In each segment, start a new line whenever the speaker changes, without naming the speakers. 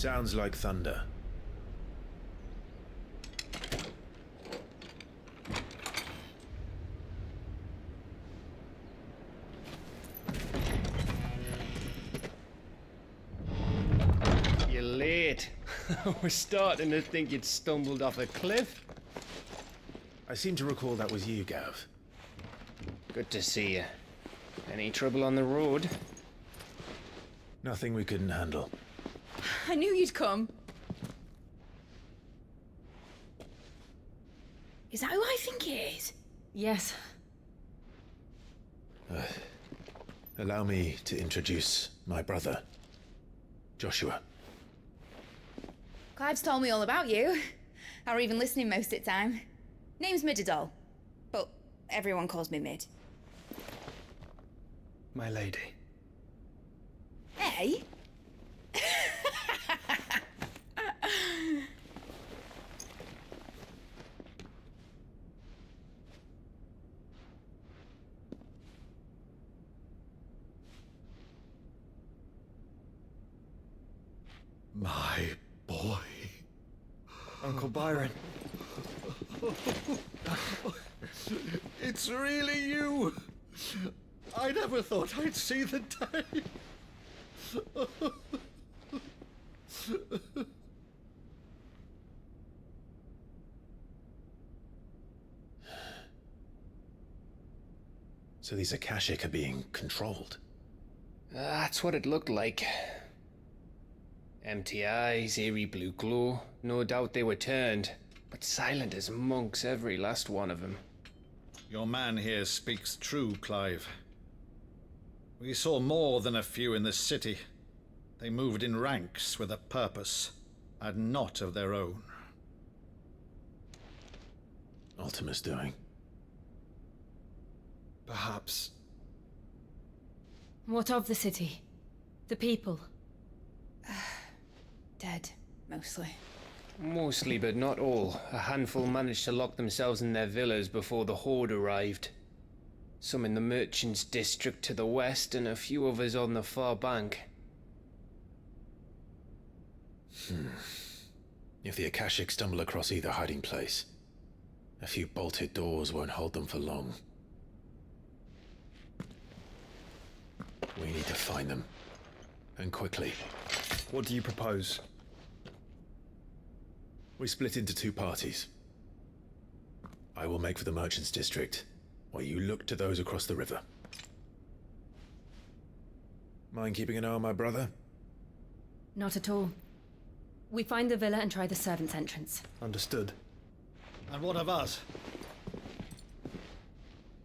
Sounds like thunder.
You're late. We're starting to think you'd stumbled off a cliff.
I seem to recall that was you, Gav.
Good to see you. Any trouble on the road?
Nothing we couldn't handle.
I knew you'd come. Is that who I think it is?
Yes.
Allow me to introduce my brother, Joshua.
Clive's told me all about you. Or even listening most of the time. Name's Midadol, but everyone calls me Mid.
My lady.
Hey?
My boy.
Uncle Byron.
It's really you. I never thought I'd see the day.
So these Akashic are being controlled.
That's what it looked like. Empty eyes, eerie blue glow. No doubt they were turned, but silent as monks, every last one of them.
Your man here speaks true, Clive. We saw more than a few in the city. They moved in ranks with a purpose, and not of their own.
Ultima's doing.
Perhaps.
What of the city? The people?
Dead, mostly.
Mostly, but not all. A handful managed to lock themselves in their villas before the Horde arrived. Some in the Merchants District to the west, and a few others on the far bank.
If the Akashic stumble across either hiding place, a few bolted doors won't hold them for long. We need to find them. And quickly.
What do you propose?
We split into two parties. I will make for the Merchants District, while you look to those across the river. Mind keeping an eye on my brother?
Not at all. We find the villa and try the servants' entrance.
Understood.
And what of us?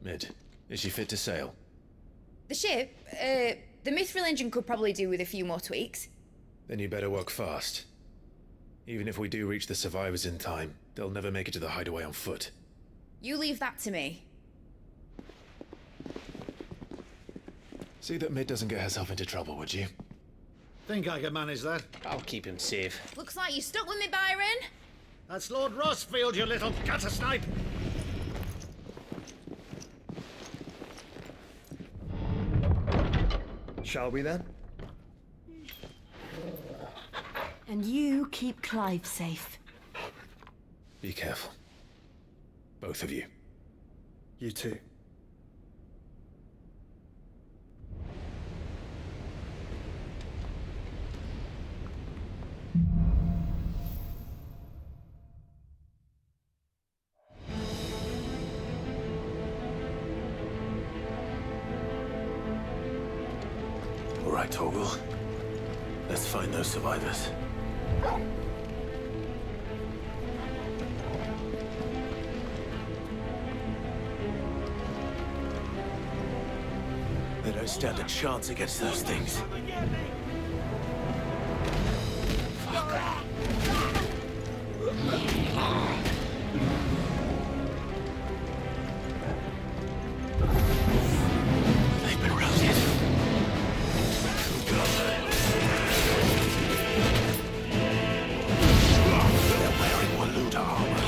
Mid, is she fit to sail?
The ship, the Mithril engine could probably do with a few more tweaks.
Then you better work fast. Even if we do reach the survivors in time, they'll never make it to the hideaway on foot.
You leave that to me.
See that Mid doesn't get herself into trouble, would you?
Think I can manage that?
I'll keep him safe.
Looks like you stuck with me, Byron.
That's Lord Rossfield, you little gutter snipe!
Shall we then?
And you keep Clive safe.
Be careful. Both of you.
You too.
All right, Torgal. Let's find those survivors. They don't stand a chance against those things. They've been routed. They're wearing Waluda armor.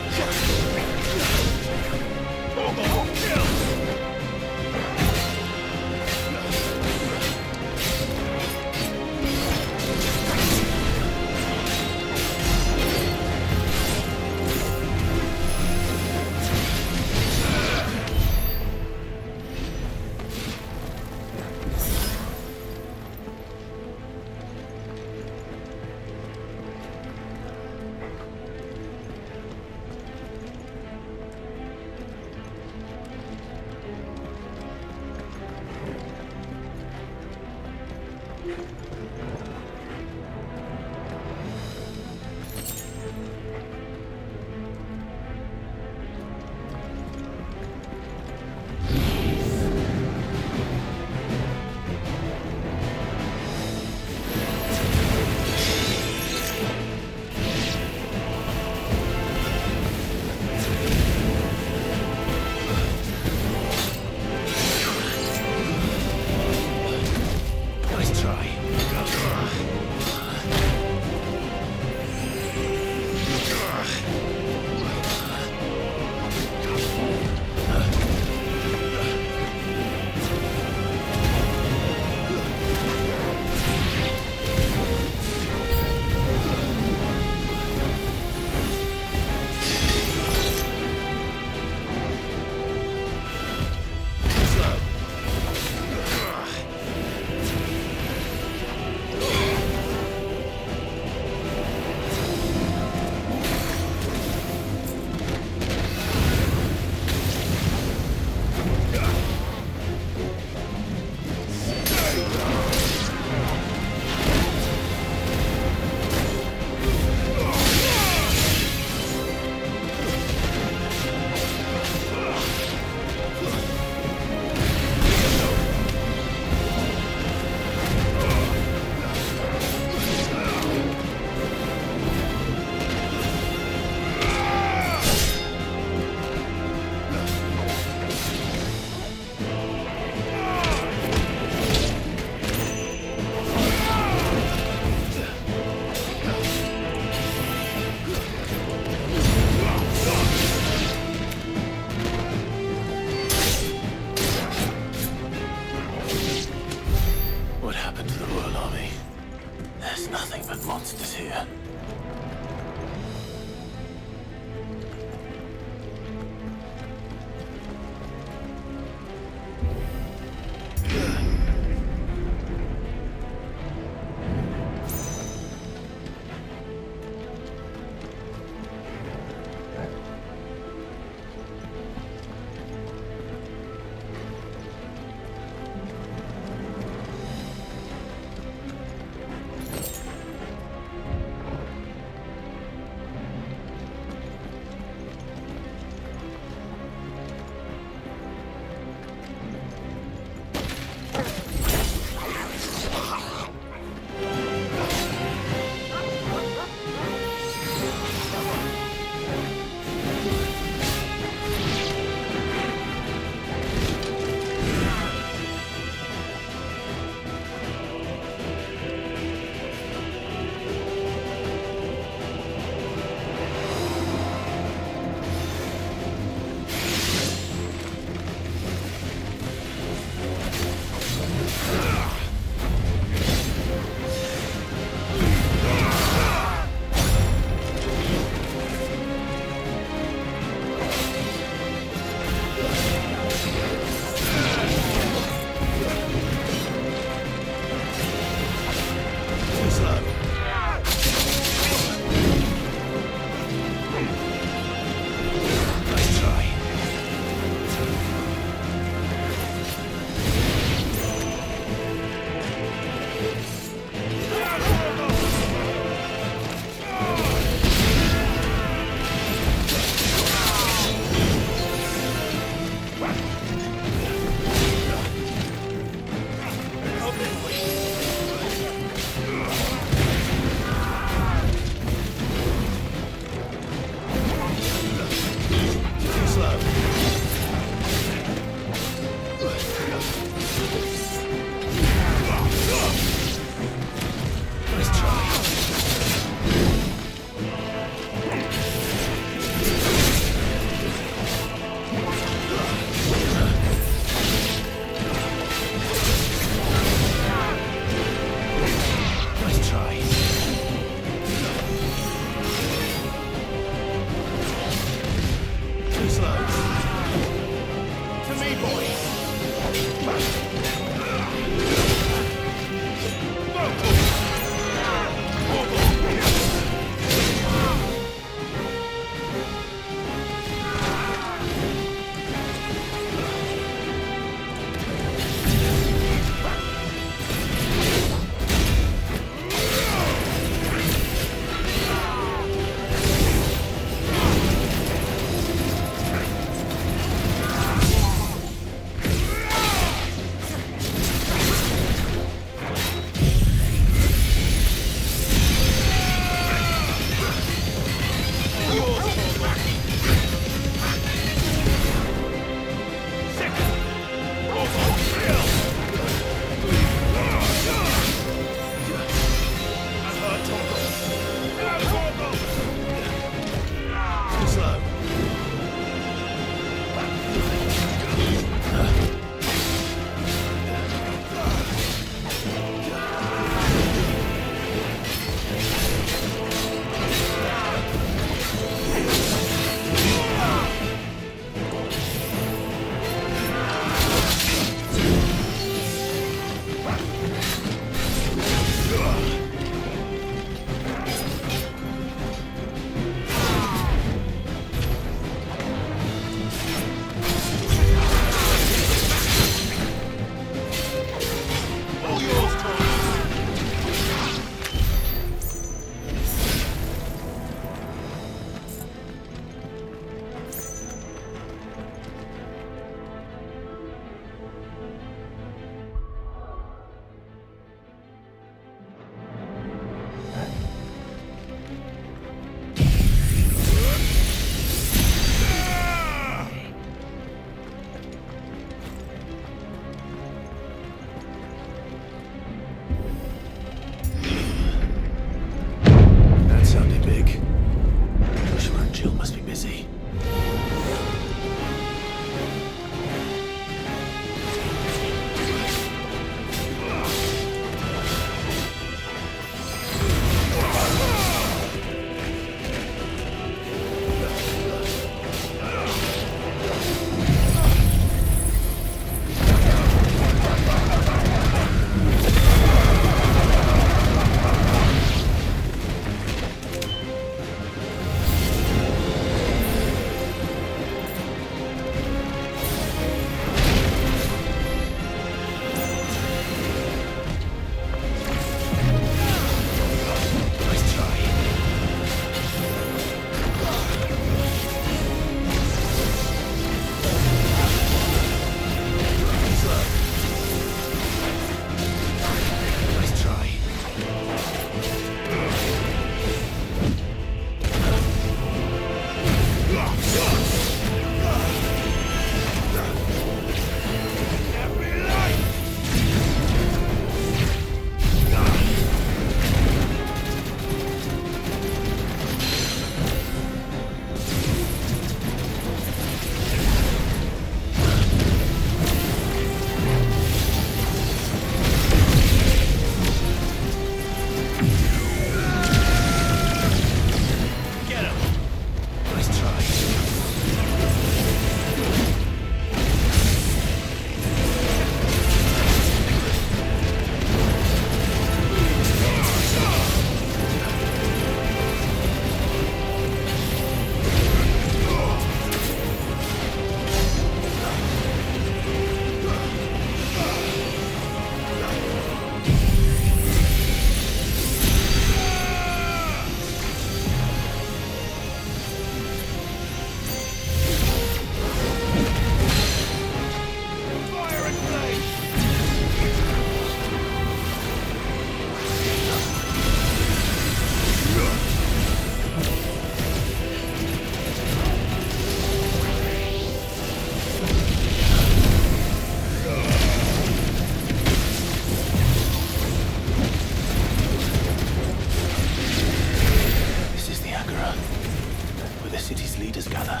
where the city's leaders gather.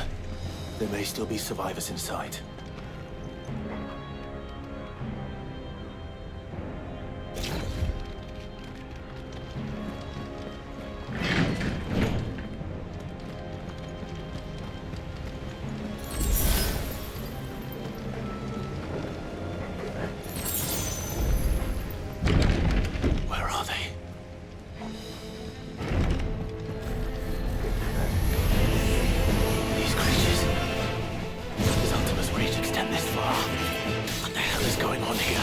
There may still be survivors inside. Where are they? These creatures. Does Ultima's reach extend this far? What the hell is going on here?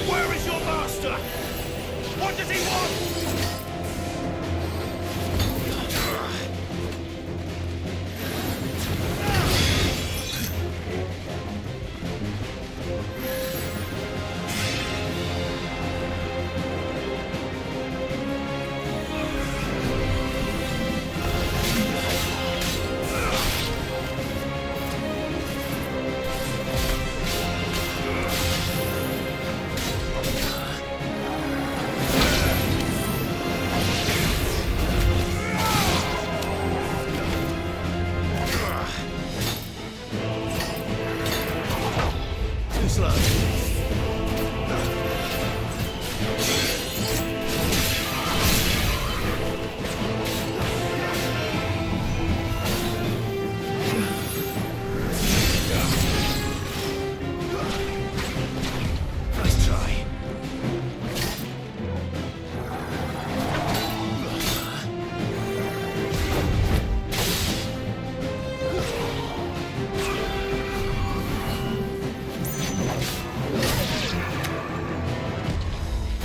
Where is your master? What does he want? Too slow. Nice try.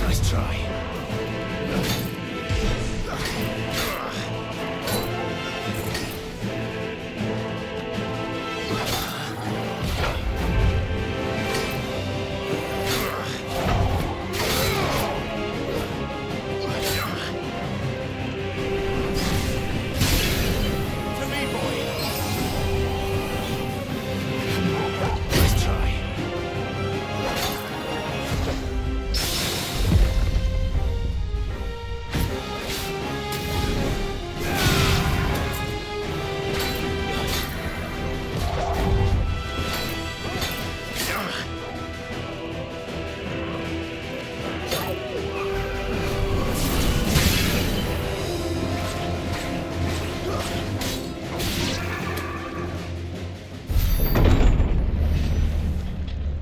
Nice try. To me, boy. Nice try.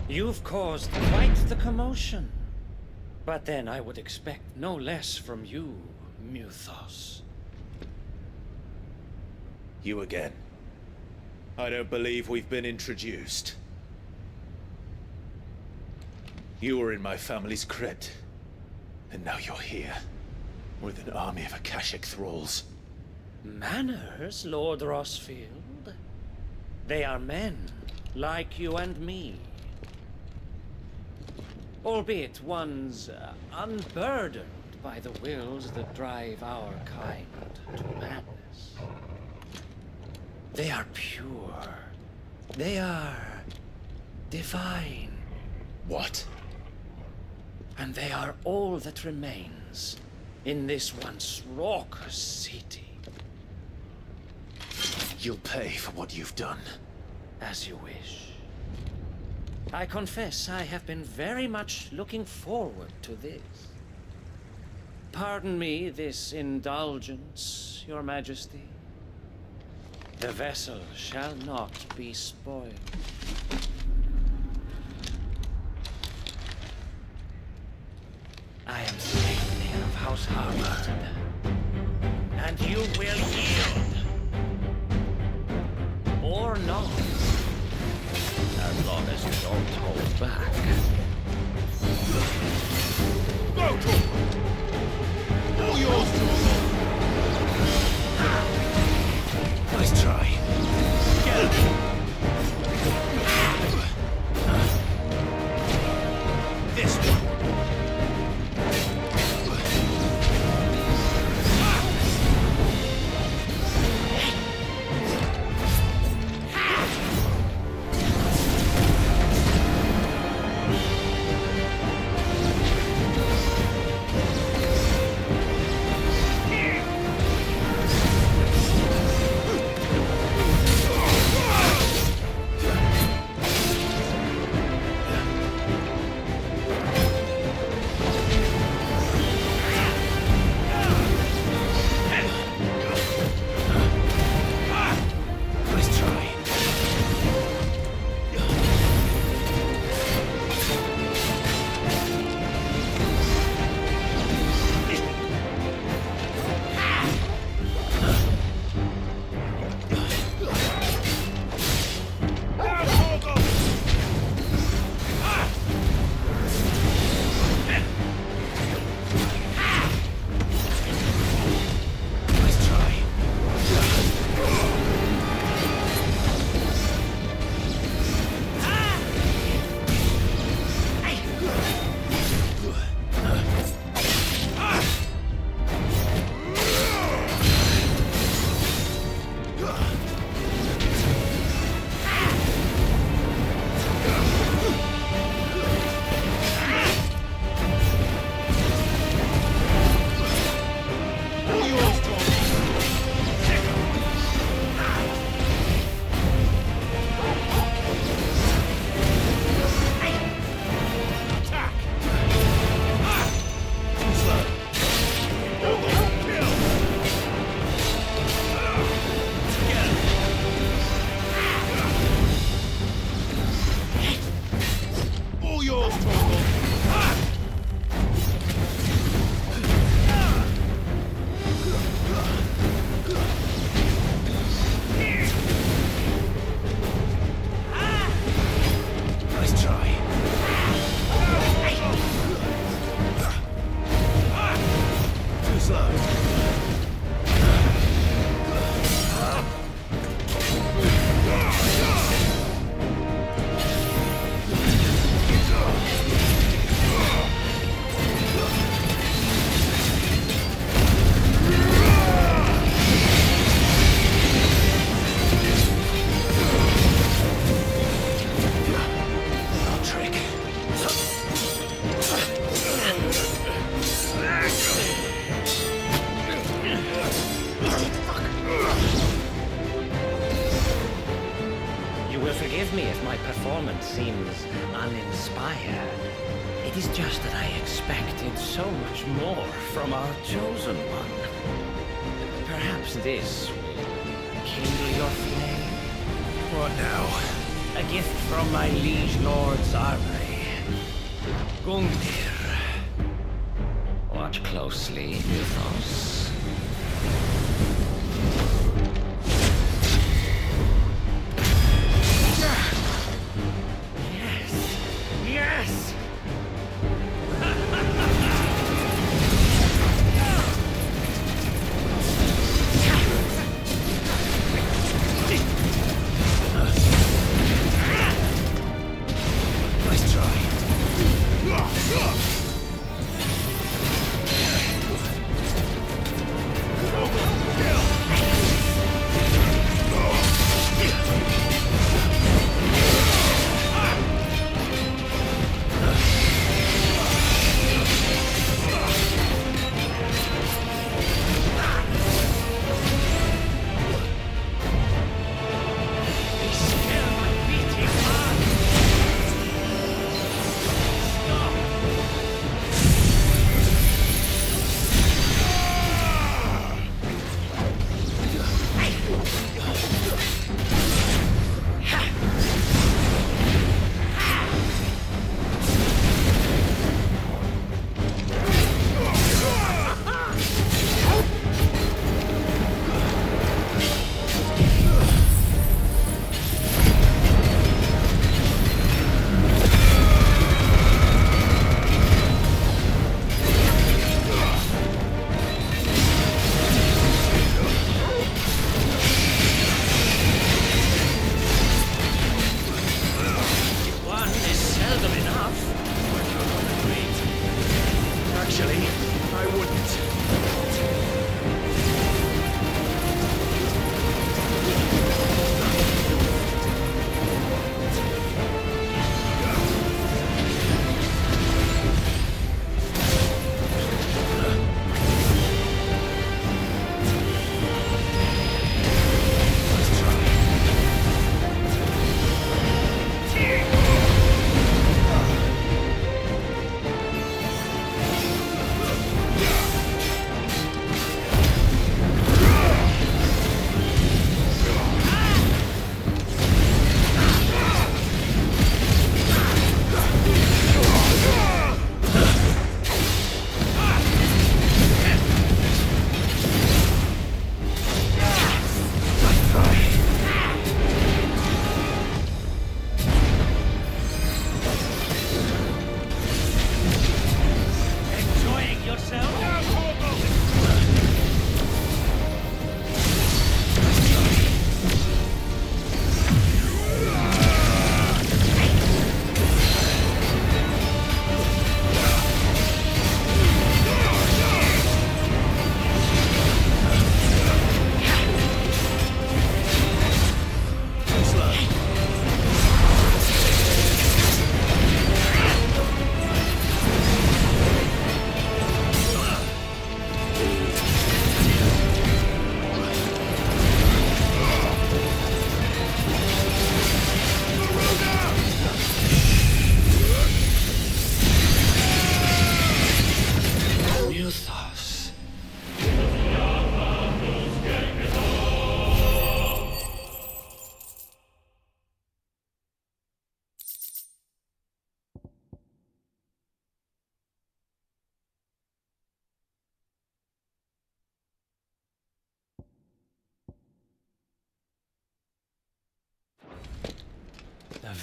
You've caused quite the commotion. But then I would expect no less from you, Muthos.
You again. I don't believe we've been introduced. You were in my family's crypt. And now you're here. With an army of Akashic thralls.
Manners, Lord Rosfield? They are men, like you and me. Albeit ones unburdened by the wills that drive our kind to madness. They are pure. They are divine.
What?
And they are all that remains in this once raucous city.
You'll pay for what you've done.
As you wish. I confess I have been very much looking forward to this. Pardon me this indulgence, Your Majesty. The vessel shall not be spoiled. I am Sleipnir of House Harvard, and you will yield. Or not, as long as you don't hold back.
Go, Torgal! All yours, Torgal!
Nice try.
Get him! This one!
Nice try.
Now, Torgal!
Nice try.
All yours, Torgal! Attack! Too slow. Torgal, kill! Together! All yours, Torgal!
Nice try. Too slow. Trick.
You will forgive me if my performance seems uninspired. It is just that I expected so much more from our chosen one. Perhaps this will kindle your flame.
What now?
A gift from my liege lord's armory. Gungnir. Watch closely, Mythos. Yes! Yes!
Nice try.
Torgal,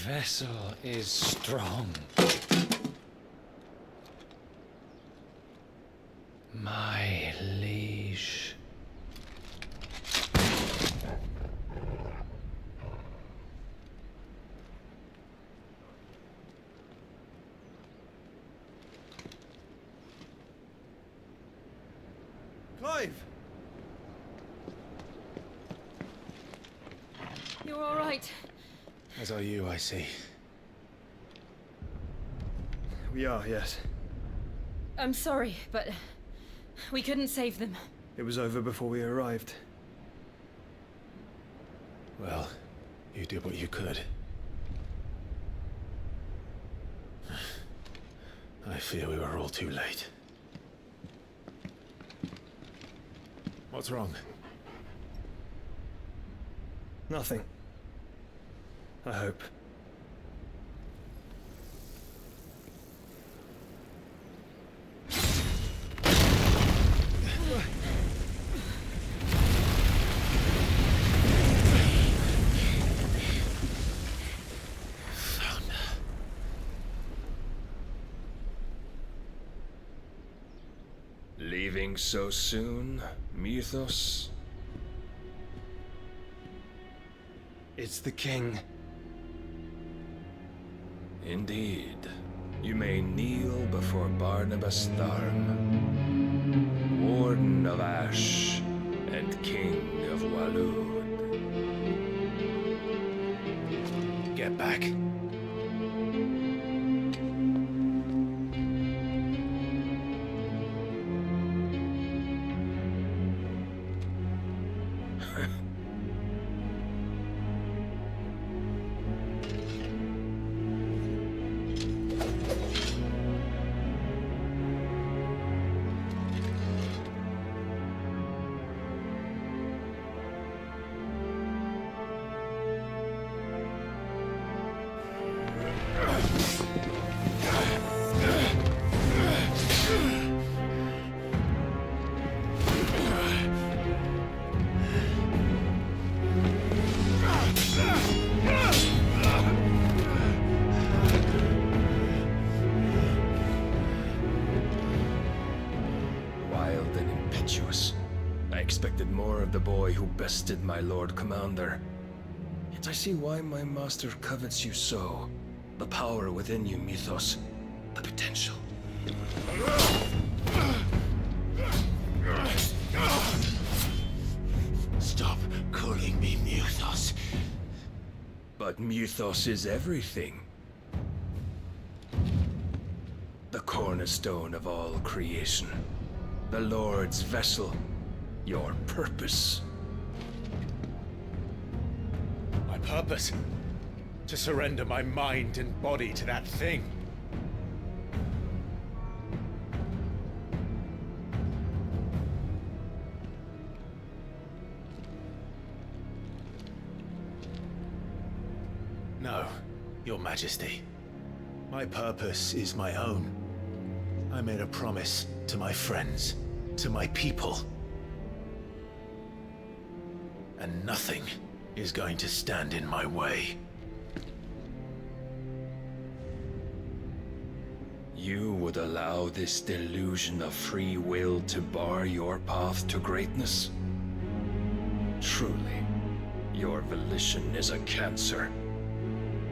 vessel is strong. My liege.
Clive!
You're all right.
As are you, I see.
We are, yes.
I'm sorry, but we couldn't save them.
It was over before we arrived.
Well, you did what you could. I fear we were all too late. What's wrong?
Nothing. I hope.
Leaving so soon, Mythos?
It's the king.
Indeed. You may kneel before Barnabas Tharm, Warden of Ash and King of Waloed.
Get back.
I expected more of the boy who bested my Lord Commander. Yet I see why my master covets you so. The power within you, Mythos. The potential.
Stop calling me Mythos.
But Mythos is everything. The cornerstone of all creation. The Lord's vessel. Your purpose.
My purpose? To surrender my mind and body to that thing. No, Your Majesty. My purpose is my own. I made a promise to my friends, to my people. And nothing is going to stand in my way.
You would allow this delusion of free will to bar your path to greatness? Truly, your volition is a cancer.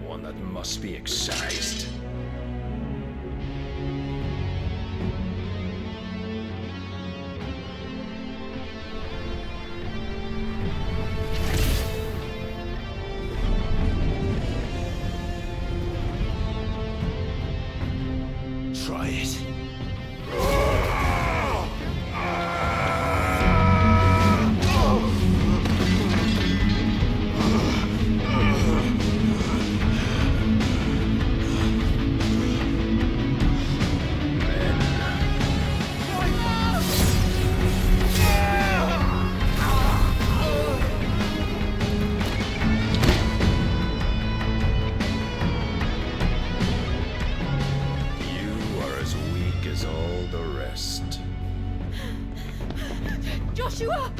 One that must be excised.
Try it.
Joshua!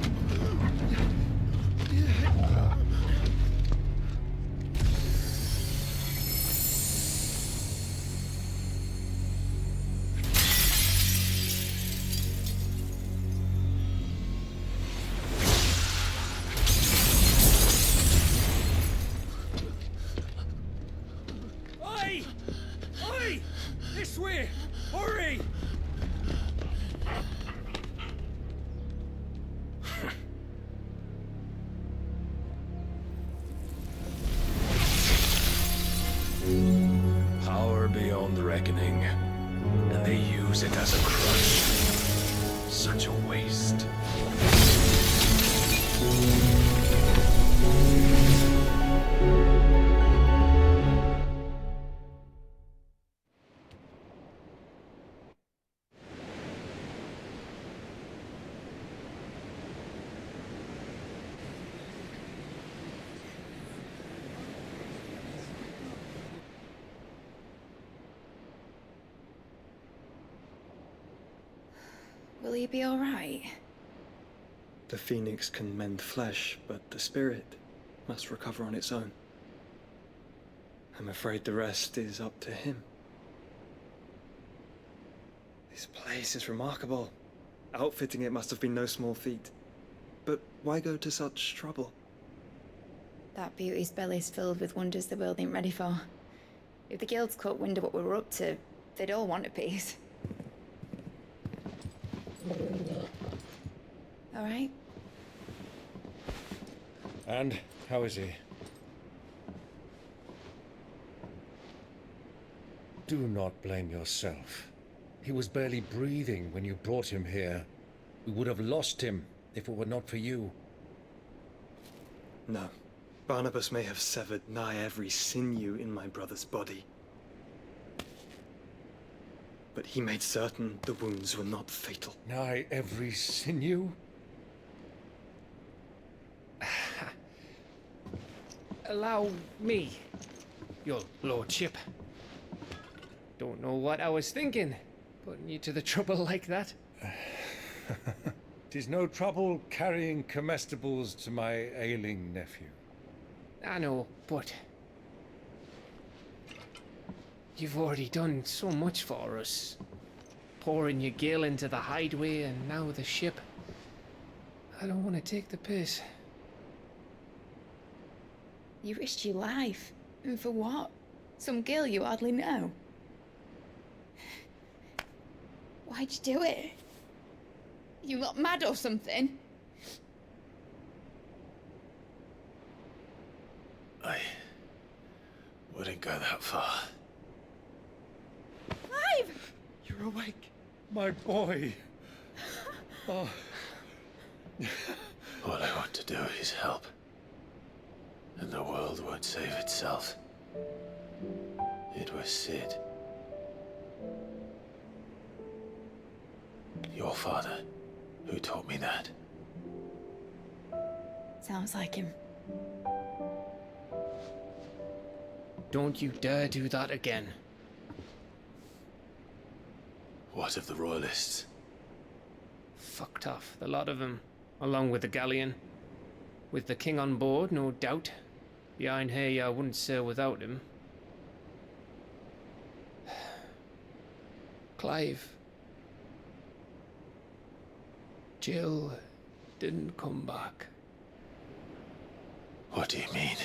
Hey! Oi! This way! Hurry! Power beyond reckoning, and they use it as a crutch. Such a waste.
Will he be alright?
The phoenix can mend flesh, but the spirit must recover on its own. I'm afraid the rest is up to him. This place is remarkable. Outfitting it must have been no small feat. But why go to such trouble?
That beauty's belly's filled with wonders the world ain't ready for. If the guilds caught wind of what we were up to, they'd all want a piece. All right?
And how is he? Do not blame yourself. He was barely breathing when you brought him here. We would have lost him if it were not for you.
No. Barnabas may have severed nigh every sinew in my brother's body. But he made certain the wounds were not fatal.
Nigh every sinew?
Allow me, your lordship. Don't know what I was thinking, putting you to the trouble like that.
'Tis no trouble carrying comestibles to my ailing nephew.
I know, but you've already done so much for us. Pouring your gil into the hideaway and now the ship. I don't want to take the piss.
You risked your life. And for what? Some girl you hardly know. Why'd you do it? You got mad or something?
I wouldn't go that far.
Clive!
You're awake, my boy. Oh.
All I want to do is help. And the world won't save itself. It was Sid. Your father, who taught me that.
Sounds like him.
Don't you dare do that again.
What of the Royalists?
Fucked off, the lot of them, along with the galleon. With the king on board, no doubt. Behind here, I wouldn't sail without him. Clive. Jill didn't come back.
What do you mean?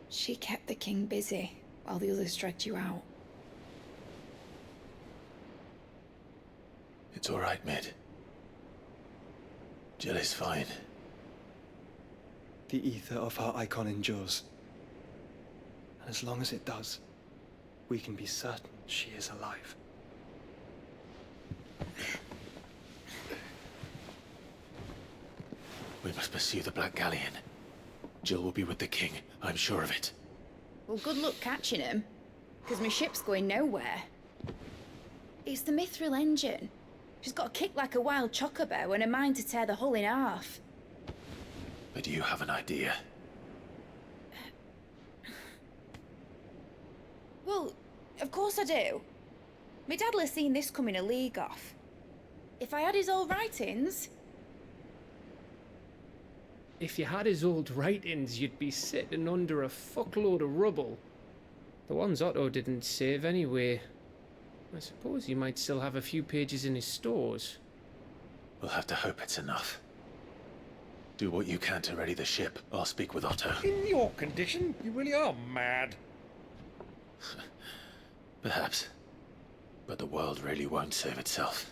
She kept the king busy while the others dragged you out.
It's all right, Mid. Jill is fine.
The ether of her icon endures. And as long as it does, we can be certain she is alive.
We must pursue the Black Galleon. Jill will be with the king, I'm sure of it.
Well, good luck catching him, because my ship's going nowhere. It's the Mithril engine. She's got a kick like a wild chocobo and a mind to tear the hull in half.
But do you have an idea?
Well, of course I do. My dad'll have seen this coming a league off. If I had his old writings...
If you had his old writings, you'd be sitting under a fuckload of rubble. The ones Otto didn't save anyway. I suppose you might still have a few pages in his stores.
We'll have to hope it's enough. Do what you can to ready the ship. I'll speak with Otto.
In your condition, you really are mad.
Perhaps. But the world really won't save itself.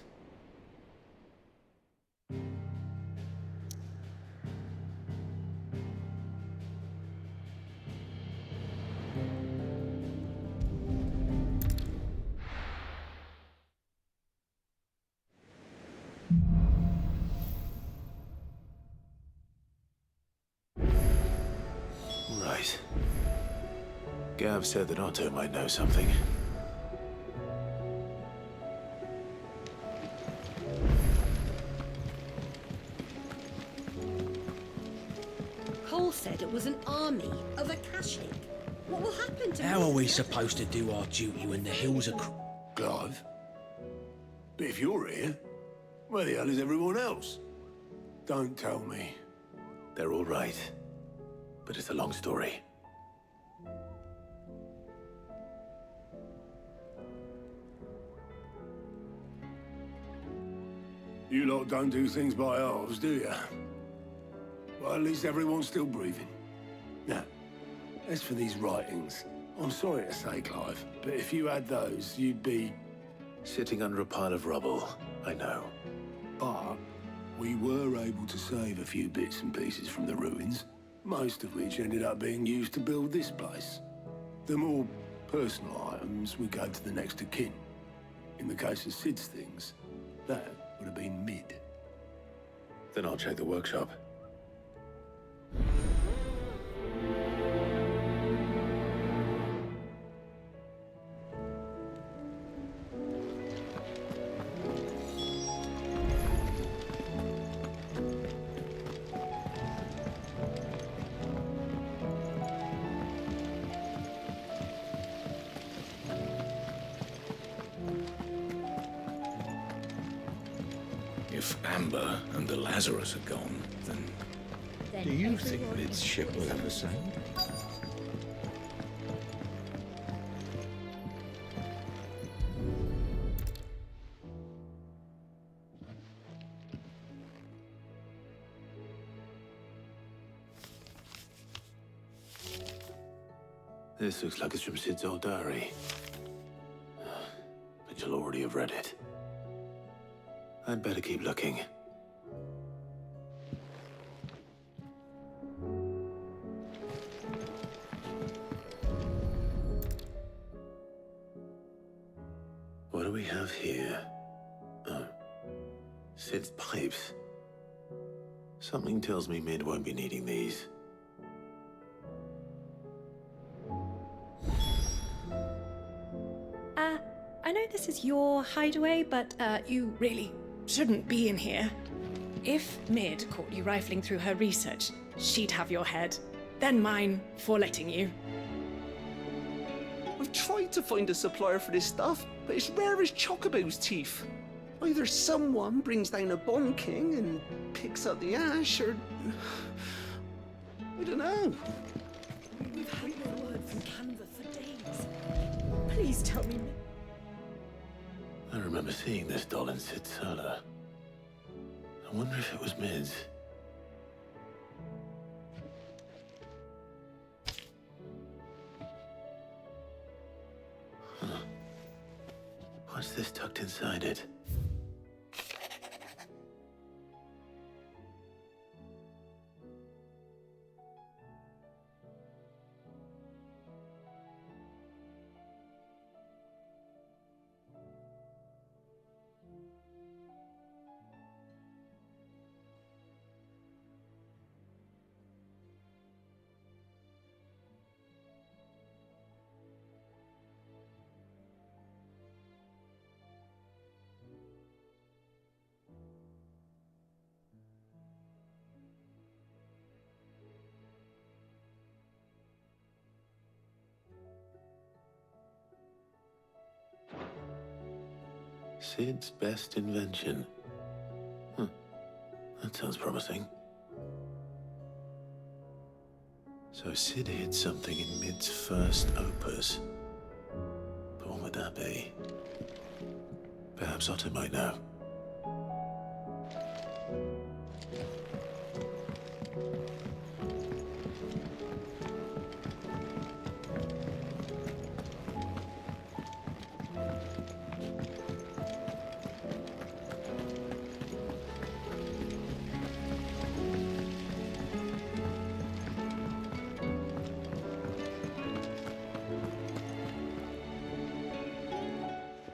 Right. Gav said that Otto might know something.
Cole said it was an army of Akashic. What will happen to
How are we
Mr.
supposed to do our duty when the hills are
Clive? But if you're here, where the hell is everyone else? Don't tell me.
They're all right. But it's a long story.
You lot don't do things by halves, do you? Well, at least everyone's still breathing. Now, as for these writings, I'm sorry to say, Clive, but if you had those, you'd be...
Sitting under a pile of rubble, I know.
But we were able to save a few bits and pieces from the ruins, most of which ended up being used to build this place. The more personal items would go to the next of kin. In the case of Sid's things, that would have been Mid.
Then I'll check the workshop.
If Amber and the Lazarus are gone, then...
Do you think Mid's ship will ever sink?
This looks like it's from Sid's old diary. But you'll already have read it. I'd better keep looking. What do we have here? Oh. Sid's pipes. Something tells me Mid won't be needing these.
I know this is your hideaway, but you really shouldn't be in here. If Mid caught you rifling through her research, she'd have your head, then mine for letting you.
I've tried to find a supplier for this stuff, but it's rare as Chocobo's teeth. Either someone brings down a Bomb King and picks up the ash, or... I don't know.
We've had no word from Canva for days. Please tell me.
I remember seeing this doll in Sid's cellar. I wonder if it was Mid's. Huh. What's this tucked inside it? Sid's best invention. That sounds promising. So Sid hid something in Mid's first opus. But what would that be? Perhaps Otto might know.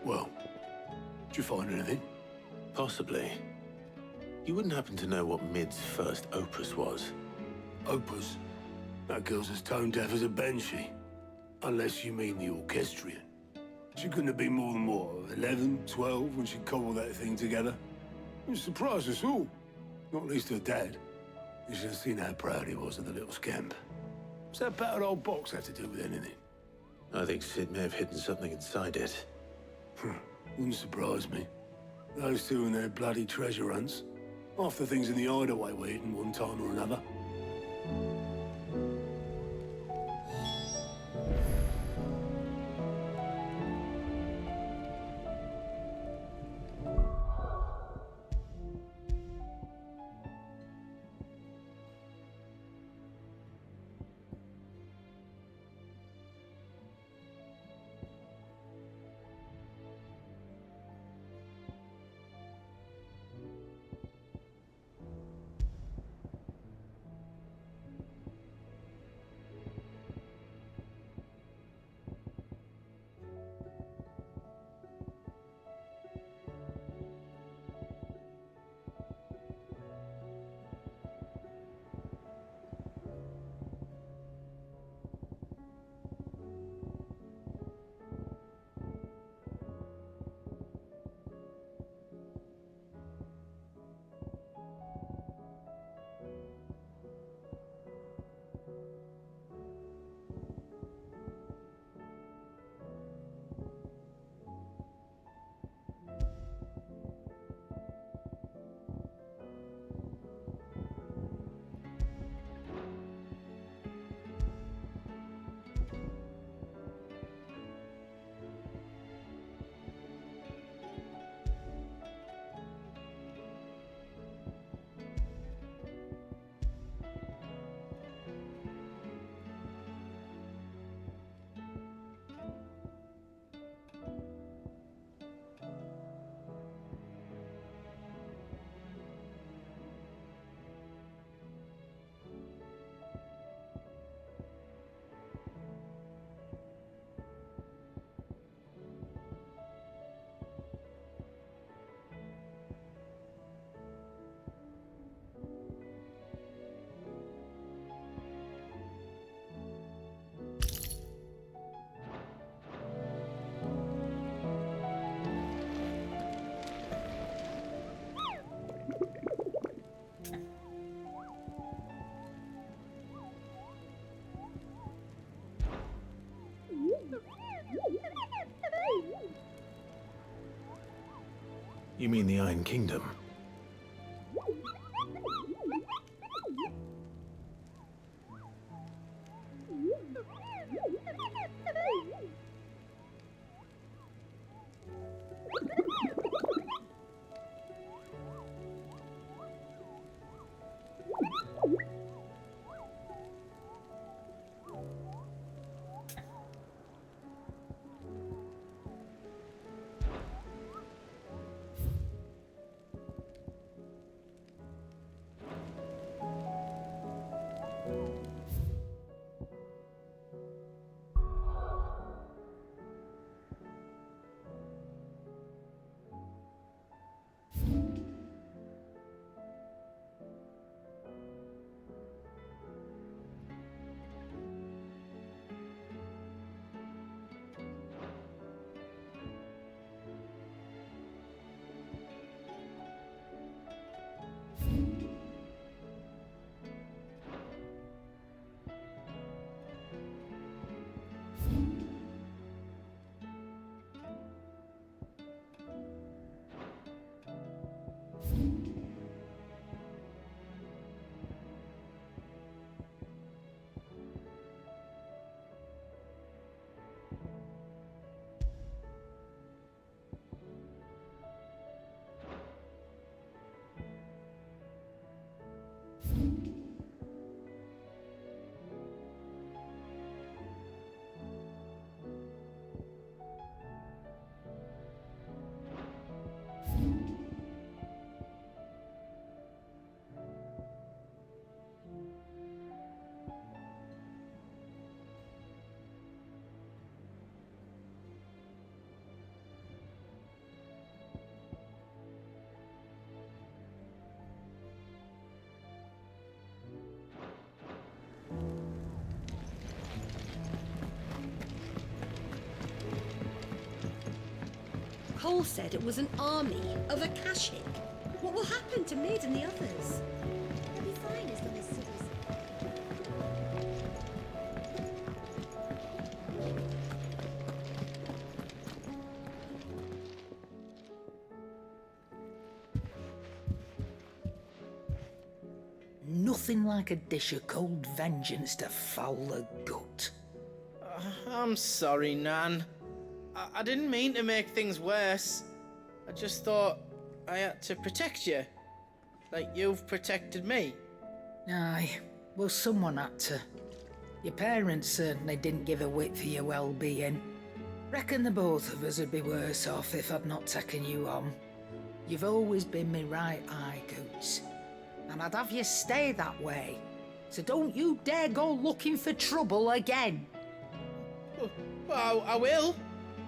Well, did you find anything?
Possibly. You wouldn't happen to know what Mid's first opus was?
Opus? That girl's as tone deaf as a banshee. Unless you mean the orchestrion. She couldn't have been more than, what, 11, 12 when she cobbled that thing together? It surprised us all. Not least her dad. You should have seen how proud he was of the little scamp. What's that battered old box have to do with anything?
I think Sid may have hidden something inside it.
Wouldn't surprise me. Those two and their bloody treasure hunts. Half the things in the hideaway were hidden one time or another.
You mean the Iron Kingdom?
Cole said it was an army of Akashic. What will happen to Mid and the others?
They'll be fine as long as City's...
Nothing like a dish of cold vengeance to foul the gut.
I'm sorry, Nan. I didn't mean to make things worse. I just thought I had to protect you. Like you've protected me.
Aye, well, someone had to. Your parents certainly didn't give a whit for your well-being. Reckon the both of us would be worse off if I'd not taken you on. You've always been me right eye, Goots. And I'd have you stay that way. So don't you dare go looking for trouble again.
Well, I will.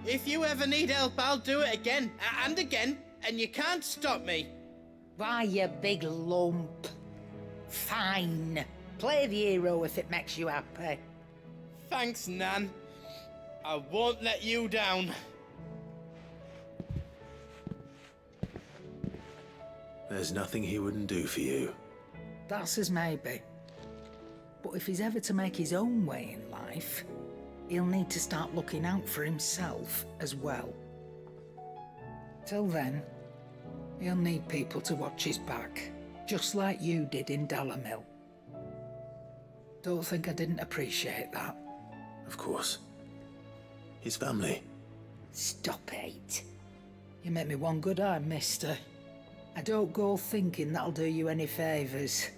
If you ever need help, I'll do it again and again, and you can't stop me.
Why, you big lump. Fine. Play the hero if it makes you happy.
Thanks, Nan. I won't let you down.
There's nothing he wouldn't do for you.
That's as maybe. But if he's ever to make his own way in life, he'll need to start looking out for himself as well. Till then, he'll need people to watch his back, just like you did in Dalamil. Don't think I didn't appreciate that.
Of course. His family.
Stop it. You make me one good eye, mister. I don't go thinking that'll do you any favours.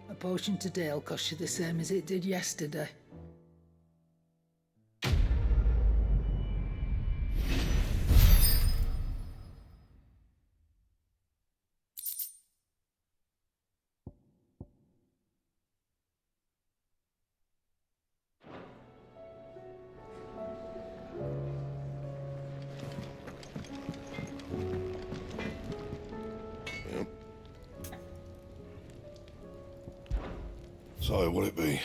A potion today'll cost you the same as it did yesterday.
So, what'll it be?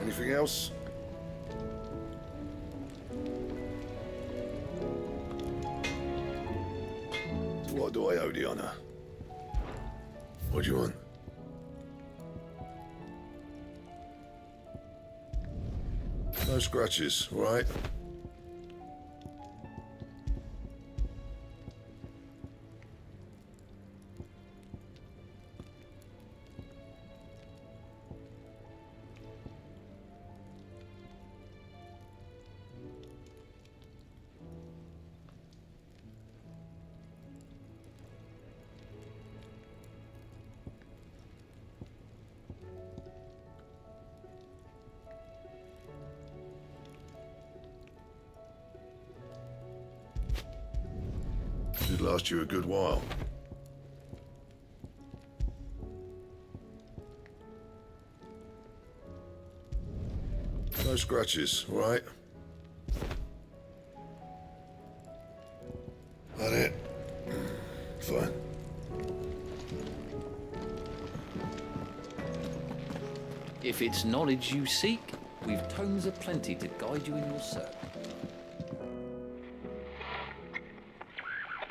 Anything else? What do I owe the honor? What do you want? No scratches, all right? Should last you a good while. No scratches, all right? That it? Fine.
If it's knowledge you seek, we've tomes aplenty to guide you in your search.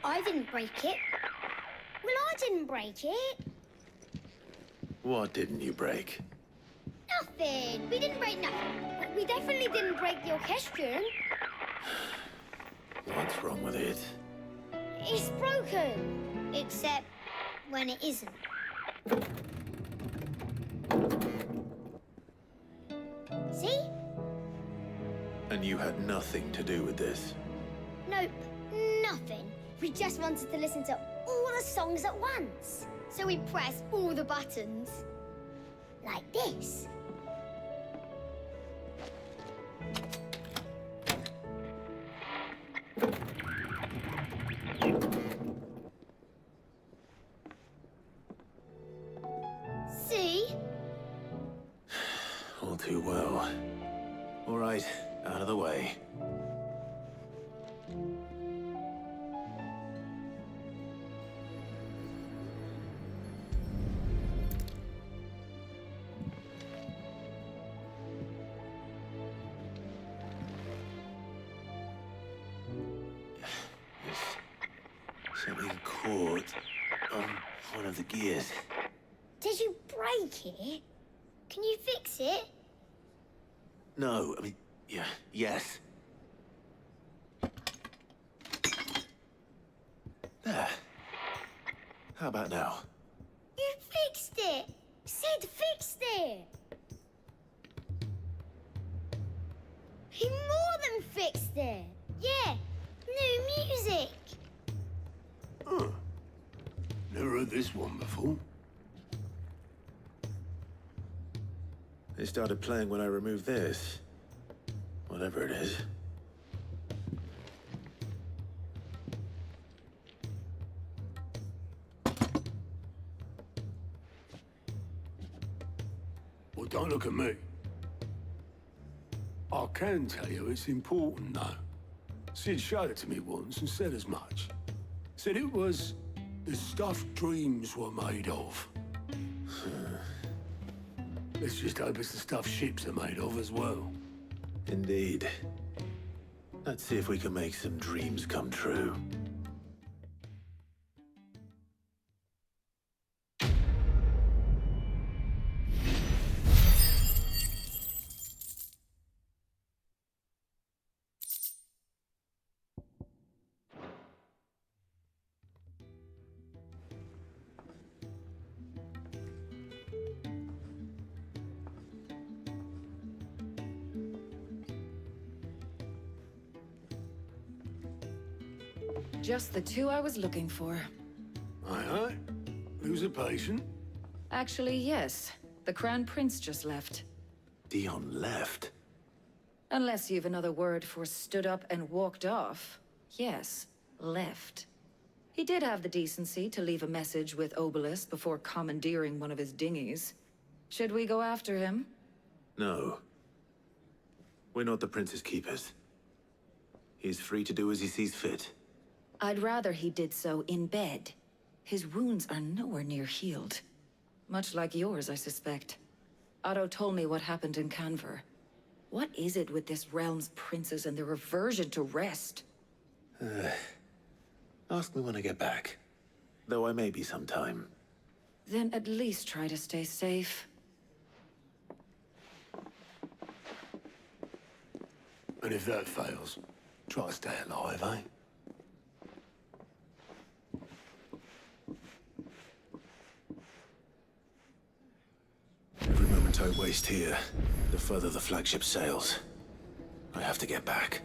I didn't break it. Well, I didn't break it.
What didn't you break?
Nothing. We didn't break nothing. We definitely didn't break the orchestrion.
What's wrong with it?
It's broken. Except when it isn't. See?
And you had nothing to do with this?
Nope, nothing. We just wanted to listen to all the songs at once. So we pressed all the buttons. Like this. See?
All too well. All right, out of the way. Something caught on one of the gears.
Did you break it? Can you fix it?
No, I mean, yeah, yes. There. How about now?
You fixed it! Sid fixed it! He more than fixed it! Yeah, new music!
Huh. Never heard this one before.
They started playing when I removed this. Whatever it is.
Well, don't look at me. I can tell you it's important, though. Sid showed it to me once and said as much. Said it was the stuff dreams were made of. Let's just hope it's the stuff ships are made of as well.
Indeed. Let's see if we can make some dreams come true.
Just the two I was looking for.
Aye, aye. Who's a patient?
Actually, yes. The Crown Prince just left.
Dion left?
Unless you've another word for stood up and walked off. Yes, left. He did have the decency to leave a message with Obelisk before commandeering one of his dinghies. Should we go after him?
No. We're not the Prince's keepers. He's free to do as he sees fit.
I'd rather he did so in bed. His wounds are nowhere near healed. Much like yours, I suspect. Otto told me what happened in Canver. What is it with this realm's princes and their aversion to rest?
Ask me when I get back. Though I may be sometime.
Then at least try to stay safe.
And if that fails, try to stay alive, eh?
Every moment I waste here, the further the flagship sails. I have to get back.